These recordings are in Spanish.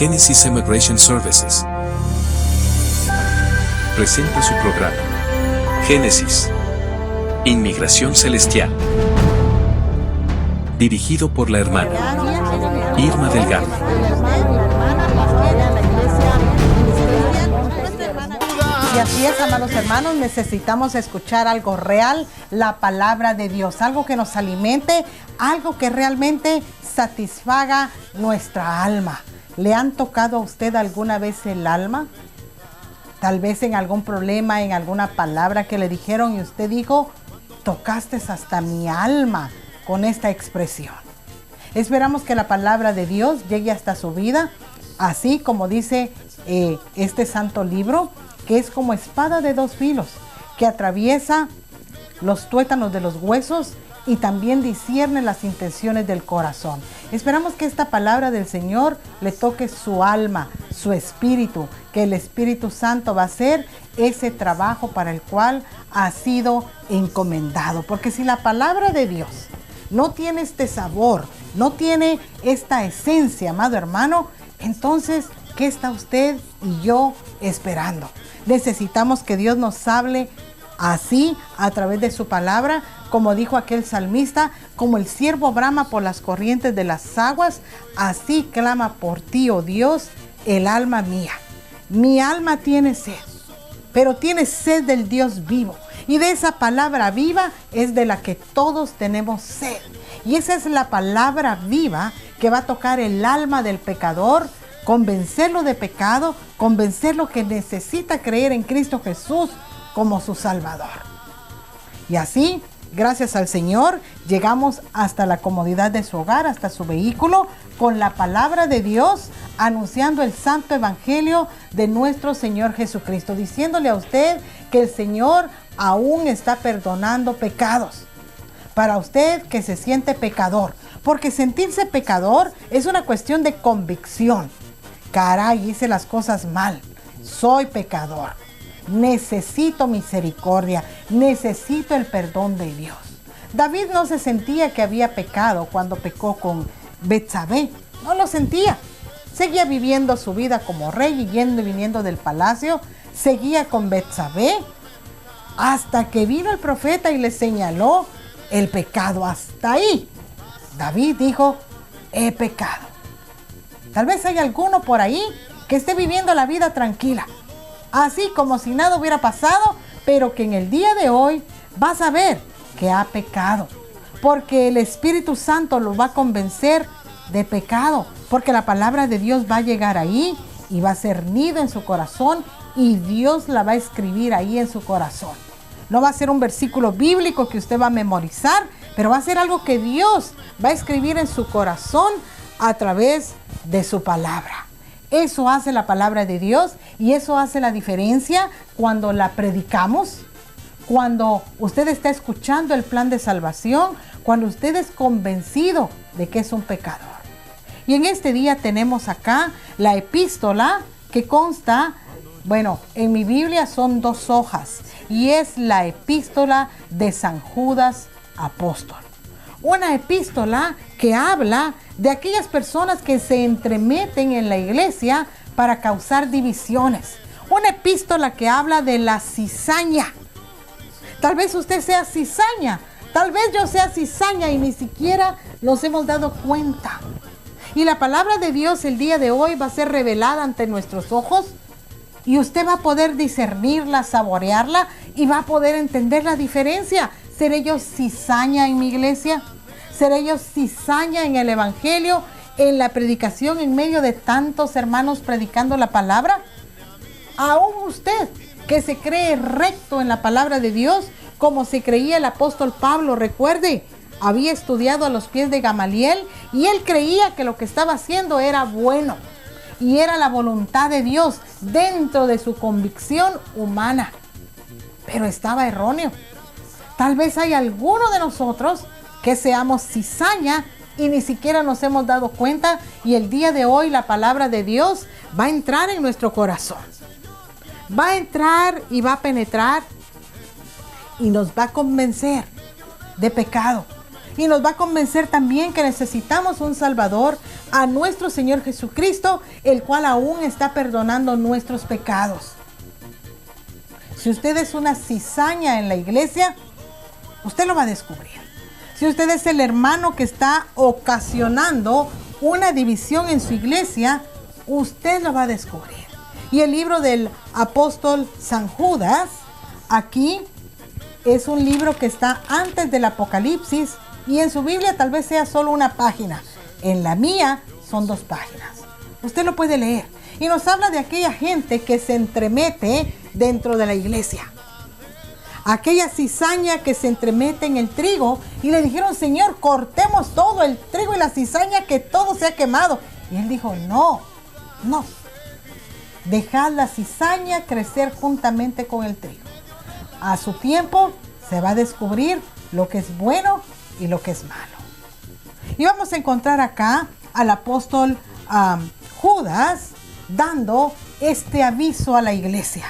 Genesis Immigration Services presenta su programa Génesis Inmigración Celestial, dirigido por la hermana Irma Delgado. Y así es, amados hermanos, necesitamos escuchar algo real, la palabra de Dios, algo que nos alimente, algo que realmente satisfaga nuestra alma. ¿Le han tocado a usted alguna vez el alma? Tal vez en algún problema, en alguna palabra que le dijeron y usted dijo, tocaste hasta mi alma con esta expresión. Esperamos que la palabra de Dios llegue hasta su vida, así como dice este santo libro, que es como espada de dos filos, que atraviesa los tuétanos de los huesos y también discierne las intenciones del corazón. Esperamos que esta palabra del Señor le toque su alma, su espíritu, que el Espíritu Santo va a hacer ese trabajo para el cual ha sido encomendado. Porque si la palabra de Dios no tiene este sabor, no tiene esta esencia, amado hermano, entonces, ¿qué está usted y yo esperando? Necesitamos que Dios nos hable así a través de su palabra, como dijo aquel salmista, como el ciervo brama por las corrientes de las aguas, así clama por ti, oh Dios, el alma mía. Mi alma tiene sed, pero tiene sed del Dios vivo. Y de esa palabra viva es de la que todos tenemos sed. Y esa es la palabra viva que va a tocar el alma del pecador, convencerlo de pecado, convencerlo que necesita creer en Cristo Jesús como su Salvador. Y así, gracias al Señor, llegamos hasta la comodidad de su hogar, hasta su vehículo, con la palabra de Dios, anunciando el santo evangelio de nuestro Señor Jesucristo, diciéndole a usted que el Señor aún está perdonando pecados. Para usted que se siente pecador, porque sentirse pecador es una cuestión de convicción. Caray, hice las cosas mal, soy pecador, necesito misericordia, necesito el perdón de Dios. David no se sentía que había pecado cuando pecó con Betsabé, no lo sentía. Seguía viviendo su vida como rey, yendo y viniendo del palacio, seguía con Betsabé, hasta que vino el profeta y le señaló el pecado. Hasta ahí, David dijo, he pecado. Tal vez hay alguno por ahí que esté viviendo la vida tranquila, así como si nada hubiera pasado, pero que en el día de hoy va a saber que ha pecado, porque el Espíritu Santo lo va a convencer de pecado, porque la palabra de Dios va a llegar ahí y va a ser nido en su corazón y Dios la va a escribir ahí en su corazón. No va a ser un versículo bíblico que usted va a memorizar, pero va a ser algo que Dios va a escribir en su corazón a través de su palabra. Eso hace la palabra de Dios y eso hace la diferencia cuando la predicamos, cuando usted está escuchando el plan de salvación, cuando usted es convencido de que es un pecador. Y en este día tenemos acá la epístola que consta, bueno, en mi Biblia son 2 hojas y es la epístola de San Judas Apóstol. Una epístola que habla de aquellas personas que se entremeten en la iglesia para causar divisiones. Una epístola que habla de la cizaña. Tal vez usted sea cizaña, tal vez yo sea cizaña y ni siquiera nos hemos dado cuenta. Y la palabra de Dios el día de hoy va a ser revelada ante nuestros ojos y usted va a poder discernirla, saborearla y va a poder entender la diferencia. ¿Seré yo cizaña en mi iglesia? ¿Seré yo cizaña en el evangelio, en la predicación, en medio de tantos hermanos predicando la palabra? Aún usted que se cree recto en la palabra de Dios, como se creía el apóstol Pablo, recuerde, había estudiado a los pies de Gamaliel y él creía que lo que estaba haciendo era bueno y era la voluntad de Dios dentro de su convicción humana, pero estaba erróneo. Tal vez hay alguno de nosotros que seamos cizaña y ni siquiera nos hemos dado cuenta, y el día de hoy la palabra de Dios va a entrar en nuestro corazón. Va a entrar y va a penetrar y nos va a convencer de pecado. Y nos va a convencer también que necesitamos un Salvador, a nuestro Señor Jesucristo, el cual aún está perdonando nuestros pecados. Si usted es una cizaña en la iglesia, usted lo va a descubrir. Si usted es el hermano que está ocasionando una división en su iglesia, usted lo va a descubrir. Y el libro del apóstol San Judas, aquí es un libro que está antes del Apocalipsis, y en su Biblia tal vez sea solo una página. En la mía son 2 páginas. Usted lo puede leer. Y nos habla de aquella gente que se entremete dentro de la iglesia. Aquella cizaña que se entremete en el trigo. Y le dijeron, Señor, cortemos todo el trigo y la cizaña, que todo se ha quemado. Y él dijo, no. Dejad la cizaña crecer juntamente con el trigo. A su tiempo se va a descubrir lo que es bueno y lo que es malo. Y vamos a encontrar acá al apóstol Judas dando este aviso a la iglesia.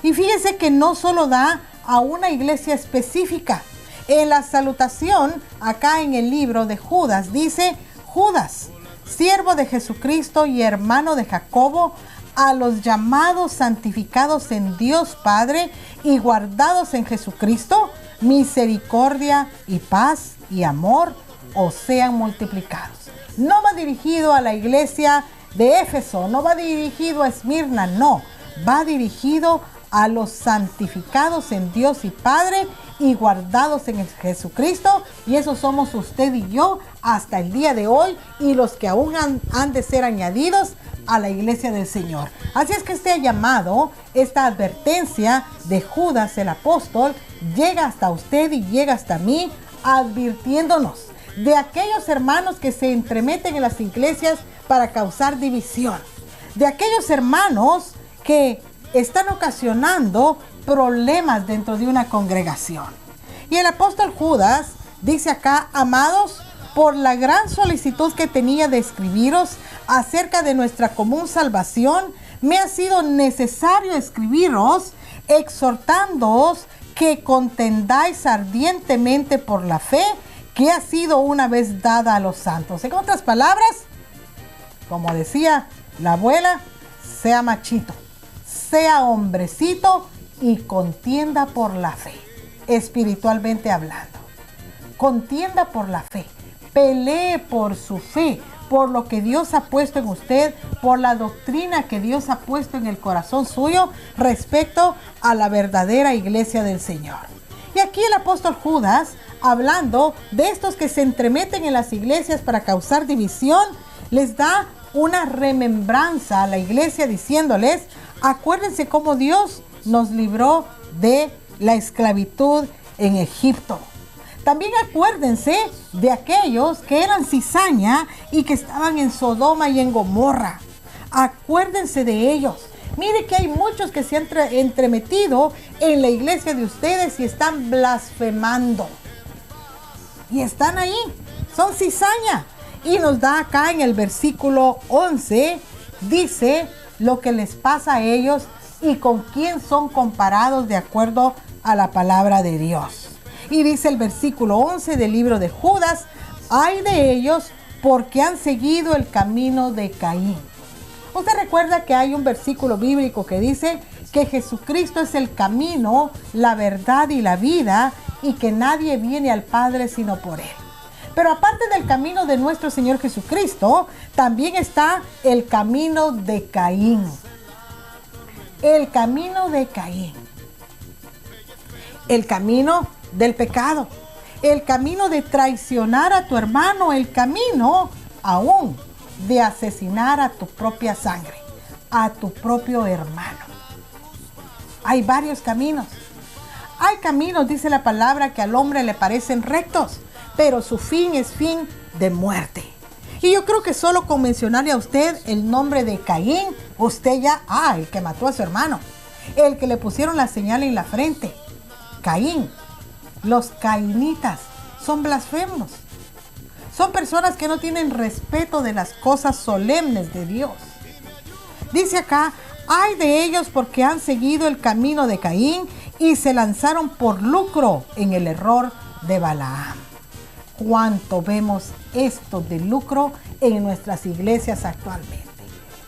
Y fíjese que no solo da a una iglesia específica. En la salutación, acá en el libro de Judas, dice: Judas, siervo de Jesucristo y hermano de Jacobo, a los llamados, santificados en Dios Padre y guardados en Jesucristo, misericordia y paz y amor os sean multiplicados. No va dirigido a la iglesia de Éfeso, no va dirigido a Esmirna, no. Va dirigido a los santificados en Dios y Padre y guardados en Jesucristo. Y esos somos usted y yo hasta el día de hoy, y los que aún han de ser añadidos a la iglesia del Señor. Así es que este llamado, esta advertencia de Judas el apóstol, llega hasta usted y llega hasta mí, advirtiéndonos de aquellos hermanos que se entremeten en las iglesias para causar división, de aquellos hermanos que están ocasionando problemas dentro de una congregación. Y el apóstol Judas dice acá: amados, por la gran solicitud que tenía de escribiros acerca de nuestra común salvación, me ha sido necesario escribiros, exhortándoos que contendáis ardientemente por la fe que ha sido una vez dada a los santos. En otras palabras, como decía la abuela, sea machito, sea hombrecito y contienda por la fe, espiritualmente hablando. Contienda por la fe, pelee por su fe, por lo que Dios ha puesto en usted, por la doctrina que Dios ha puesto en el corazón suyo respecto a la verdadera iglesia del Señor. Y aquí el apóstol Judas, hablando de estos que se entremeten en las iglesias para causar división, les da una remembranza a la iglesia diciéndoles: acuérdense cómo Dios nos libró de la esclavitud en Egipto. También acuérdense de aquellos que eran cizaña y que estaban en Sodoma y en Gomorra. Acuérdense de ellos. Mire que hay muchos que se han entremetido en la iglesia de ustedes y están blasfemando. Y están ahí, son cizaña. Y nos da acá en el versículo 11, dice lo que les pasa a ellos y con quién son comparados de acuerdo a la palabra de Dios. Y dice el versículo 11 del libro de Judas: ay de ellos, porque han seguido el camino de Caín. Usted recuerda que hay un versículo bíblico que dice que Jesucristo es el camino, la verdad y la vida, y que nadie viene al Padre sino por Él. Pero aparte del camino de nuestro Señor Jesucristo, también está el camino de Caín. El camino de Caín. El camino del pecado. El camino de traicionar a tu hermano. El camino aún de asesinar a tu propia sangre, a tu propio hermano. Hay varios caminos. Hay caminos, dice la palabra, que al hombre le parecen rectos, pero su fin es fin de muerte. Y yo creo que solo con mencionarle a usted el nombre de Caín, usted ya, el que mató a su hermano, el que le pusieron la señal en la frente. Caín, los cainitas son blasfemos. Son personas que no tienen respeto de las cosas solemnes de Dios. Dice acá: ay de ellos, porque han seguido el camino de Caín y se lanzaron por lucro en el error de Balaam. cuánto vemos esto de lucro en nuestras iglesias actualmente.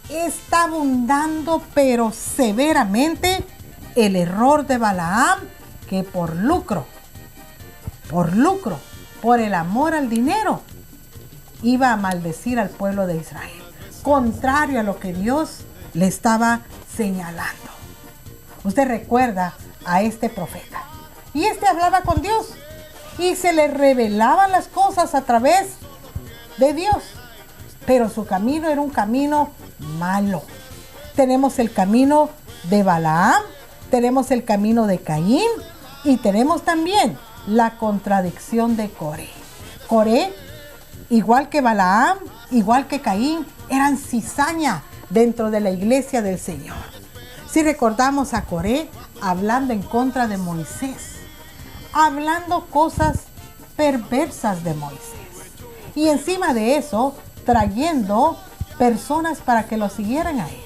Está abundando pero severamente el error de Balaam, que por lucro, por el amor al dinero, iba a maldecir al pueblo de Israel, contrario a lo que Dios le estaba señalando. Usted recuerda a este profeta, y este hablaba con Dios, y se le revelaban las cosas a través de Dios, pero su camino era un camino malo. Tenemos el camino de Balaam, tenemos el camino de Caín, y tenemos también la contradicción de Coré. Coré, igual que Balaam, igual que Caín, eran cizaña dentro de la iglesia del Señor. Si recordamos a Coré hablando en contra de Moisés, hablando cosas perversas de Moisés, y encima de eso trayendo personas para que lo siguieran a él,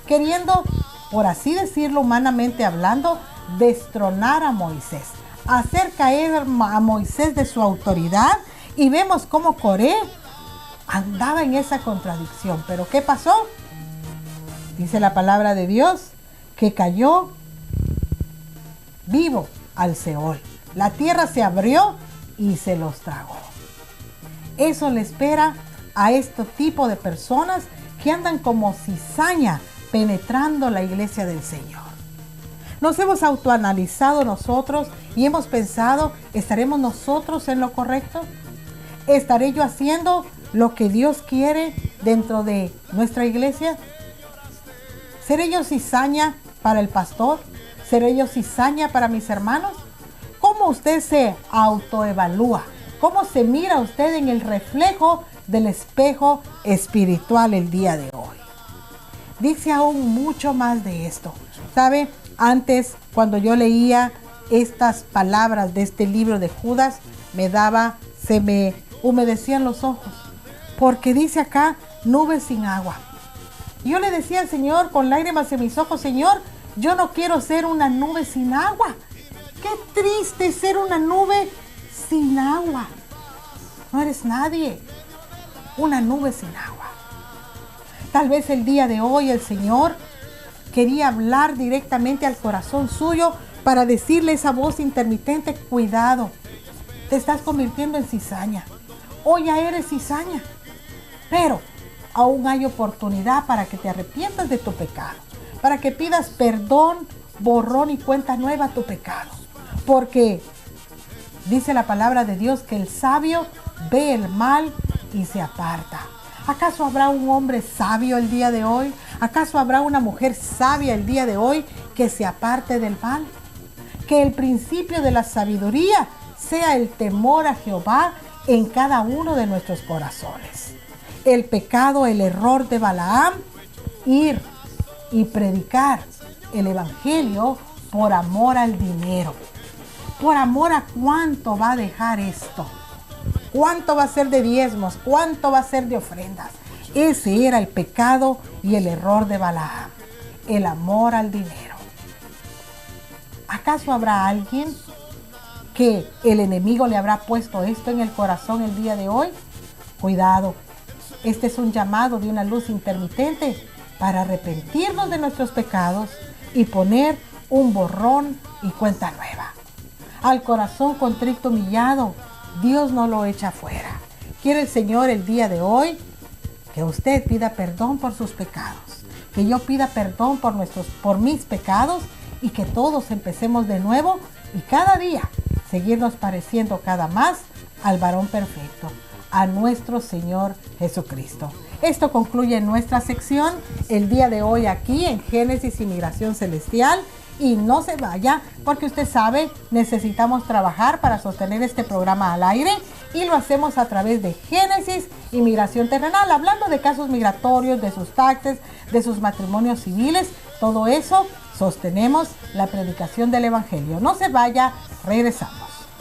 queriendo, por así decirlo, humanamente hablando, destronar a Moisés, hacer caer a Moisés de su autoridad. Y vemos cómo Coré andaba en esa contradicción. Pero ¿qué pasó? Dice la palabra de Dios que cayó vivo al Seol. La tierra se abrió y se los tragó. Eso le espera a este tipo de personas que andan como cizaña penetrando la iglesia del Señor. Nos hemos autoanalizado nosotros y hemos pensado, ¿estaremos nosotros en lo correcto? ¿Estaré yo haciendo lo que Dios quiere dentro de nuestra iglesia? ¿Seré yo cizaña para el pastor? ¿Seré yo cizaña para mis hermanos? ¿Cómo usted se autoevalúa? ¿Cómo se mira usted en el reflejo del espejo espiritual el día de hoy? Dice aún mucho más de esto. ¿Sabe? Antes, cuando yo leía estas palabras de este libro de Judas, se me humedecían los ojos, porque dice acá, nubes sin agua. Yo le decía al Señor con lágrimas en mis ojos, Señor, yo no quiero ser una nube sin agua. Qué triste ser una nube sin agua. No eres nadie, una nube sin agua. Tal vez el día de hoy el Señor quería hablar directamente al corazón suyo para decirle esa voz intermitente, cuidado, te estás convirtiendo en cizaña. Hoy ya eres cizaña, pero aún hay oportunidad para que te arrepientas de tu pecado, para que pidas perdón, borrón y cuenta nueva a tu pecado. Porque dice la palabra de Dios que el sabio ve el mal y se aparta. ¿Acaso habrá un hombre sabio el día de hoy? ¿Acaso habrá una mujer sabia el día de hoy que se aparte del mal? Que el principio de la sabiduría sea el temor a Jehová en cada uno de nuestros corazones. El pecado, el error de Balaam, ir y predicar el evangelio por amor al dinero. Por amor a cuánto va a dejar esto. ¿Cuánto va a ser de diezmos? ¿Cuánto va a ser de ofrendas? Ese era el pecado y el error de Balaam, el amor al dinero. ¿Acaso habrá alguien que el enemigo le habrá puesto esto en el corazón el día de hoy? Cuidado, este es un llamado de una luz intermitente para arrepentirnos de nuestros pecados y poner un borrón y cuenta nueva. Al corazón contrito, humillado, Dios no lo echa fuera. Quiere el Señor el día de hoy que usted pida perdón por sus pecados, que yo pida perdón por mis pecados y que todos empecemos de nuevo y cada día seguirnos pareciendo cada más al varón perfecto, a nuestro Señor Jesucristo. Esto concluye nuestra sección el día de hoy aquí en Génesis y Migración Celestial. Y no se vaya, porque usted sabe, necesitamos trabajar para sostener este programa al aire y lo hacemos a través de Génesis y Migración Terrenal, hablando de casos migratorios, de sus taxes, de sus matrimonios civiles, todo eso sostenemos la predicación del Evangelio. No se vaya, regresamos.